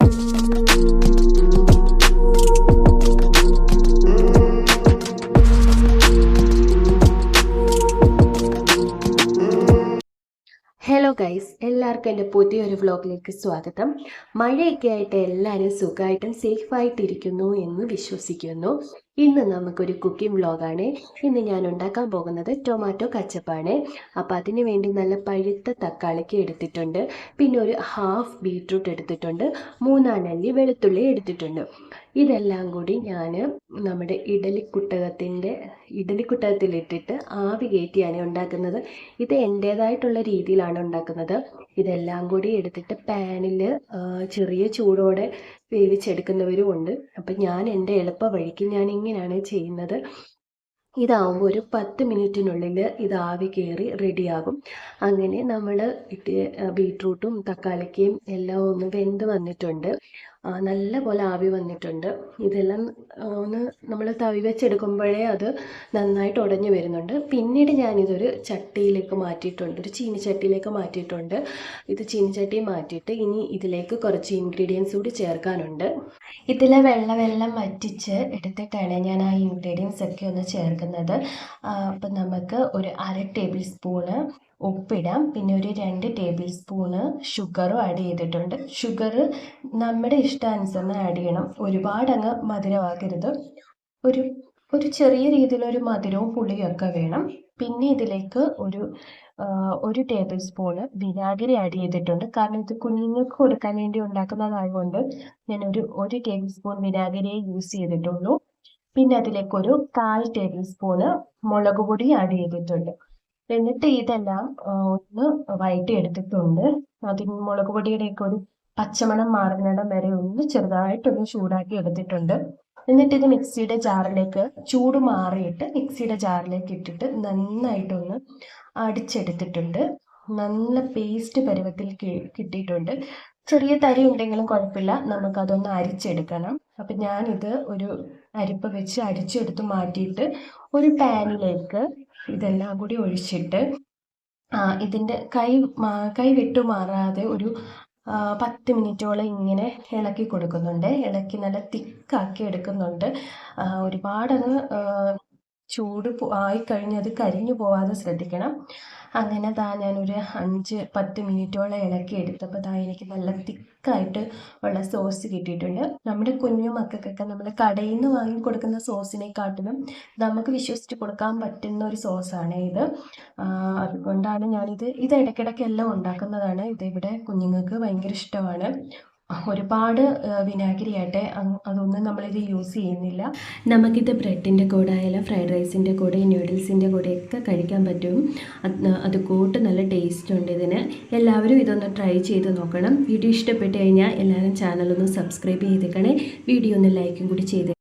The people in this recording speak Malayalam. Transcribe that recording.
ഹലോ ഗൈസ്, എല്ലാവർക്കും എൻ്റെ പുതിയൊരു വ്ലോഗിലേക്ക് സ്വാഗതം. മഴയൊക്കെ ആയിട്ട് എല്ലാവരും സുഖമായിട്ടും സേഫായിട്ടിരിക്കുന്നു എന്ന് വിശ്വസിക്കുന്നു. ഇന്ന് നമുക്കൊരു കുക്കിംഗ് വ്ലോഗാണ്. ഇന്ന് ഞാൻ ഉണ്ടാക്കാൻ പോകുന്നത് ടൊമാറ്റോ കച്ചപ്പാണ്. അപ്പോൾ അതിന് വേണ്ടി നല്ല പഴുത്ത തക്കാളിക്ക് എടുത്തിട്ടുണ്ട്, പിന്നെ ഒരു ഹാഫ് ബീട്രൂട്ട് എടുത്തിട്ടുണ്ട്, 3 അല്ലി വെളുത്തുള്ളി എടുത്തിട്ടുണ്ട്. ഇതെല്ലാം കൂടി ഞാൻ നമ്മുടെ ഇഡലിക്കുട്ടകത്തിലിട്ടിട്ട് ആവി കയറ്റിയാണ് ഉണ്ടാക്കുന്നത്. ഇത് എൻ്റേതായിട്ടുള്ള രീതിയിലാണ് ഉണ്ടാക്കുന്നത്. ഇതെല്ലാം കൂടി എടുത്തിട്ട് പാനിൽ ചെറിയ ചൂടോടെ വേവിച്ചെടുക്കുന്നവരും ഉണ്ട്. അപ്പം ഞാൻ എൻ്റെ എളുപ്പ വഴിക്ക് ഞാൻ ഇങ്ങനെയാണ് ചെയ്യുന്നത്. ഇതാവുമ്പോൾ ഒരു 10 മിനിറ്റിനുള്ളിൽ ഇത് ആവി കയറി റെഡിയാകും. അങ്ങനെ നമ്മൾ ബീട്രൂട്ടും തക്കാളിക്കയും എല്ലാം ഒന്ന് വെന്ത് വന്നിട്ടുണ്ട്, നല്ല പോലെ ആവി വന്നിട്ടുണ്ട്. ഇതെല്ലാം ഒന്ന് നമ്മൾ തവി വെച്ചെടുക്കുമ്പോഴേ അത് നന്നായിട്ട് ഉടഞ്ഞു വരുന്നുണ്ട്. പിന്നീട് ഞാനിതൊരു ചട്ടിയിലേക്ക് മാറ്റിയിട്ടുണ്ട്, ഒരു ചീനിച്ചട്ടിയിലേക്ക് മാറ്റിയിട്ടുണ്ട്. ഇത് ചീനിച്ചട്ടി മാറ്റിയിട്ട് ഇനി ഇതിലേക്ക് കുറച്ച് ഇൻഗ്രീഡിയൻസ് കൂടി ചേർക്കാനുണ്ട്. ഇതിലെ വെള്ളം വറ്റിച്ച് എടുത്തിട്ടാണ് ഞാൻ ആ ഇൻഗ്രീഡിയൻസ് ഒക്കെ ഒന്ന് ചേർക്കുന്നത്. അപ്പം നമുക്ക് ഒരു 1/2 ടേബിൾ സ്പൂണ് ഉപ്പിടാം, പിന്നെ ഒരു 2 ടേബിൾ സ്പൂണ് ഷുഗറും ആഡ് ചെയ്തിട്ടുണ്ട്. ഷുഗർ നമ്മുടെ ഇഷ്ടാനുസരണം ആഡ് ചെയ്യണം, ഒരുപാട് അങ്ങ് മധുരമാകരുത്. ഒരു ചെറിയ രീതിയിലൊരു മധുരവും പുളിയും ഒക്കെ വേണം. പിന്നെ ഇതിലേക്ക് ഒരു ടേബിൾ സ്പൂണ് വിനാഗിരി ആഡ് ചെയ്തിട്ടുണ്ട്. കാരണം ഇത് കുഞ്ഞുങ്ങൾക്ക് കൊടുക്കാൻ വേണ്ടി ഉണ്ടാക്കുന്നതായതുകൊണ്ട് ഞാൻ ഒരു ടേബിൾ സ്പൂൺ വിനാഗിരിയെ യൂസ് ചെയ്തിട്ടുള്ളൂ. പിന്നെ അതിലേക്ക് ഒരു 1/4 ടേബിൾ സ്പൂണ് മുളക് പൊടി ആഡ് ചെയ്തിട്ടുണ്ട്. എന്നിട്ട് ഇതെല്ലാം ഒന്ന് വഴറ്റിയെടുത്തിട്ടുണ്ട്. അതിന് മുളക് പൊടിയുടെയൊക്കെ ഒരു പച്ചമണം മാറുന്നിടം വരെ ഒന്ന് ചെറുതായിട്ടൊന്ന് ചൂടാക്കി എടുത്തിട്ടുണ്ട്. എന്നിട്ട് ഇത് മിക്സിയുടെ ജാറിലേക്ക്, ചൂട് മാറിയിട്ട് മിക്സിയുടെ ജാറിലേക്ക് ഇട്ടിട്ട് നന്നായിട്ടൊന്ന് അടിച്ചെടുത്തിട്ടുണ്ട്. നല്ല പേസ്റ്റ് പരുവത്തിൽ കിട്ടിയിട്ടുണ്ട്. ചെറിയ തരി ഉണ്ടെങ്കിലും കുഴപ്പമില്ല, നമുക്കതൊന്ന് അരിച്ചെടുക്കണം. അപ്പം ഞാനിത് ഒരു അരിപ്പ വെച്ച് അരിച്ചെടുത്ത് മാറ്റിയിട്ട് ഒരു പാനിലേക്ക് ഇതെല്ലാം കൂടി ഒഴിച്ചിട്ട് ഇതിൻ്റെ കൈ വിട്ടുമാറാതെ ഒരു 10 മിനിറ്റോളം ഇങ്ങനെ ഇളക്കി കൊടുക്കുന്നുണ്ട്. ഇളക്കി നല്ല തിക്കാക്കി എടുക്കുന്നുണ്ട്. ഒരുപാടങ്ങ് ചൂട് ആയിക്കഴിഞ്ഞ് അത് കരിഞ്ഞു പോവാതെ ശ്രദ്ധിക്കണം. അങ്ങനെ ഞാനൊരു 5-10 മിനിറ്റോളം ഇളക്കി എടുത്തപ്പോൾ എനിക്ക് നല്ല തിക്കായിട്ട് ഉള്ള സോസ് കിട്ടിയിട്ടുണ്ട്. നമ്മുടെ കുഞ്ഞു മക്കൾക്കൊക്കെ നമ്മൾ കടയിൽ നിന്ന് വാങ്ങിക്കൊടുക്കുന്ന സോസിനെക്കാട്ടിലും നമുക്ക് വിശ്വസിച്ച് കൊടുക്കാൻ പറ്റുന്ന ഒരു സോസാണ് ഇത്. അതുകൊണ്ടാണ് ഞാനിത് ഇടയ്ക്കിടയ്ക്കെല്ലാം ഉണ്ടാക്കുന്നതാണ്. ഇതിവിടെ കുഞ്ഞുങ്ങൾക്ക് ഭയങ്കര ഇഷ്ടമാണ്. ഒരുപാട് വിനാഗിരിയായിട്ട് അതൊന്നും നമ്മളിത് യൂസ് ചെയ്യുന്നില്ല. നമുക്കിത് ബ്രെഡിൻ്റെ കൂടെ ആയാലും ഫ്രൈഡ് റൈസിൻ്റെ കൂടെ ന്യൂഡിൽസിൻ്റെ കൂടെയൊക്കെ കഴിക്കാൻ പറ്റും. അത് കൂട്ട് നല്ല ടേസ്റ്റ് ഉണ്ട് ഇതിന്. എല്ലാവരും ഇതൊന്ന് ട്രൈ ചെയ്ത് നോക്കണം. വീഡിയോ ഇഷ്ടപ്പെട്ട് കഴിഞ്ഞാൽ എല്ലാവരും ചാനലൊന്ന് സബ്സ്ക്രൈബ് ചെയ്തേക്കണേ. വീഡിയോ ഒന്ന് ലൈക്കും കൂടി ചെയ്ത്